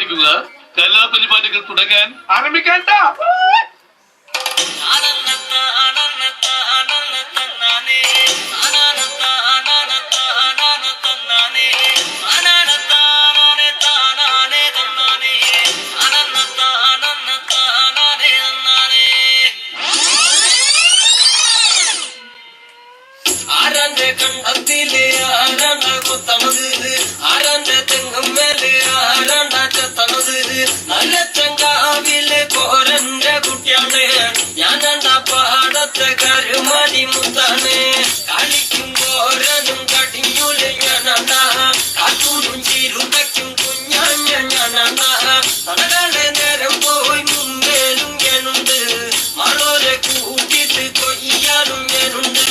ആരംഭിക്കുക. കലാപരിപാടികൾ തുടങ്ങാൻ ആരംഭിക്കാൻ. ആരാന്റെ കണ്ടത്തില് ആരാണ്ട കൊത്തണത്, ആരാന്റെ തെങ്ങും മേല് ആരാണ്ട ചെത്തണത്, നല്ല ചെങ്കാവിലെ കോരന്റെ കുട്ടിയാണ് ഞാൻ. എന്താ പാടത്തെ കരുമാരി മുത്താണ്, കളിക്കും കോരനും കടിഞ്ഞൂല് ഞാനണ്ടാ, കാത്തൂരും ചിരുതയ്ക്കും കുഞ്ഞാഞ്ഞ ഞാനണ്ടാ. തടകളെ നേരം പോയി മുമ്പേലും ഞാനുണ്ട്, മളോരെ കൂട്ടിട്ട് കൊയ്യാലും ഞാനുണ്ട്.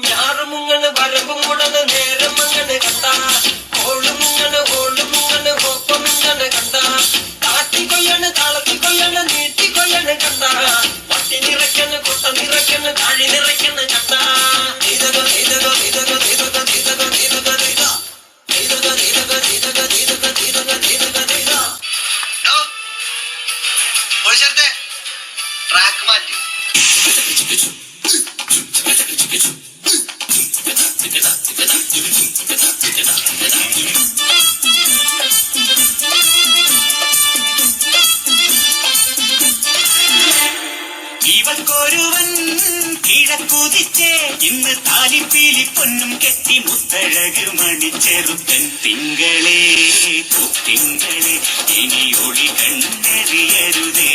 ഞാറുമുങ്ങനെ വരമ്പും മുടന്ന് നേരം അങ്ങനെ കണ്ട, ഓളുമുങ്ങനെ ഒപ്പമിങ്ങനെ കണ്ട, കാട്ടിക്കൊയ്യാണ് താളത്തിക്കൊയ്യാണ് നീട്ടിക്കൊയ്യാണ് കണ്ട, പട്ടി നിറയ്ക്കണ് കൊട്ട നിറയ്ക്കണ് താഴി നിറയ്ക്കണ് കണ്ട. ട്രാക്ക് മാറ്റി ഇവക്കൊരുവൻ കിഴക്കുതിച്ചേ ഇന്ന് താലിപ്പീലി പൊന്നും കെട്ടി മുത്തഴക് മണിച്ചെറുക്കൻ. തിങ്കളേ തിങ്കളെ ഇനി ഒളി കണ്ണെറിയരുതേ.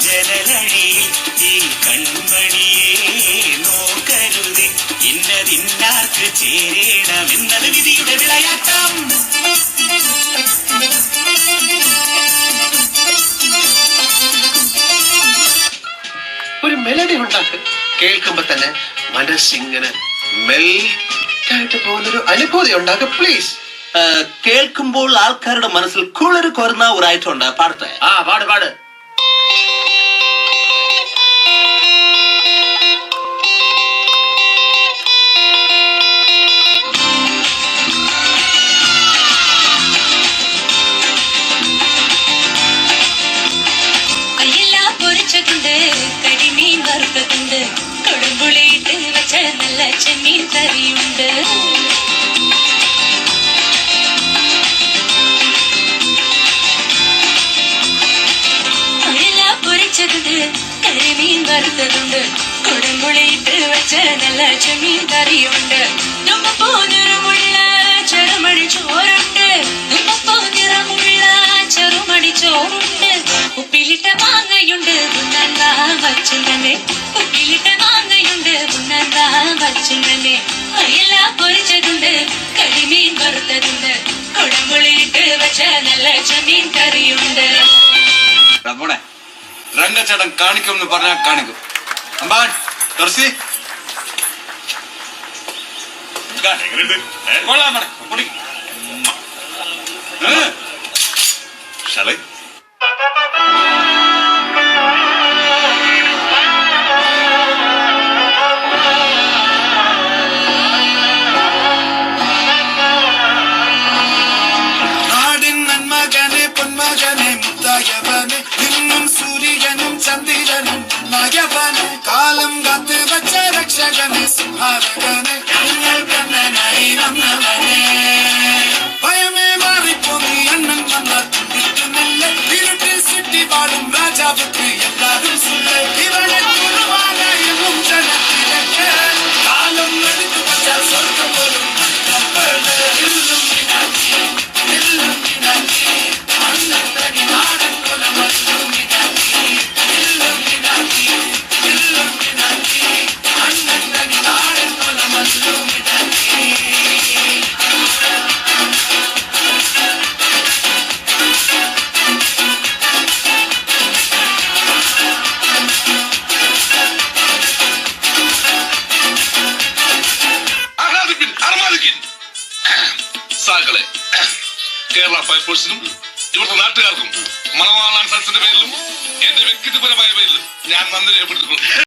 ജലലഴിയിൽ ഈ കൺമണിയെ നോക്കരുതേ, ഇന്നതിന്നാർക്ക് ചേരണമെന്നത് വിധിയുടെ വിളയാട്ടം. ഒരു മെലഡി ഉണ്ടാക്കുക, കേൾക്കുമ്പോ തന്നെ മനസ്സിങ്ങനെ മെൽറ്റായിട്ട് പോകുന്നൊരു അനുഭൂതി ഉണ്ടാക്കുക പ്ലീസ്. കേൾക്കുമ്പോൾ ആൾക്കാരുടെ മനസ്സിൽ കുളിർ കൊരുന്ന ഒരു ഐറ്റം ഉണ്ട്, പാടത്തെ. പാട് പാട്. കരിമീൻ വറുത്തതുണ്ട്, കൊടുമ്പുളിയിട്ട് വെച്ച നല്ല ചെമ്മീൻ കറിയുണ്ട്. അയല പൊരിച്ചതുണ്ട്, കരിമീൻ വറുത്തതുണ്ട്, കൊടുമ്പുളിയിട്ട് വെച്ച നല്ല ചെമ്മീൻ കറിയുണ്ട്. തുമ്പപ്പൂ നിറമുള്ള ചെറുമണി ചോറുണ്ട്, തുമ്പപ്പൂ നിറമുള്ള ചെറുമണി ചോറുണ്ട്. ഉപ്പിലിട്ട മാങ്ങയുണ്ട് ഉണ്ണാൻ വച്ചുണ്ടേ, ഉപ്പിലിട്ട മാങ്ങയുണ്ട് ഉണ്ണാൻ വച്ചുണ്ടേ. അയല പൊരിച്ചതുണ്ട്, കരിമീൻ വറുത്തതുണ്ട്, കുടമ്പുളിയിട്ട് വെച്ച നല്ല ചെമ്മീൻ കറിയുണ്ട്. രംഗച്ചേട്ടൻ കാണിക്കും പറഞ്ഞാൽ കാണിക്കും. അമ്പാൻ തുറസി ഷാലേ പൊന്മകനെ മുത്തായവനെ നിന്നും സൂര്യനും ചന്ദ്രനും നയവനെ കാലം കാത്ത് വച്ച രക്ഷകനെ സുഭാരകനെ നിങ്ങൾ കണ്ണനായി വന്നവനെ ഭയമേ മാറിപ്പോയി അണ്ണൻ വന്ന തുണ്ടിട്ടുന്നില്ല കേരള ഫയർഫോഴ്സിനും ഇവിടുത്തെ നാട്ടുകാർക്കും മണവാളാൻ സൽസിന്റെ പേരിലും എന്റെ വ്യക്തിപരമായ പേരിലും ഞാൻ നന്ദി രേഖപ്പെടുത്തിക്കൊള്ളുന്നു.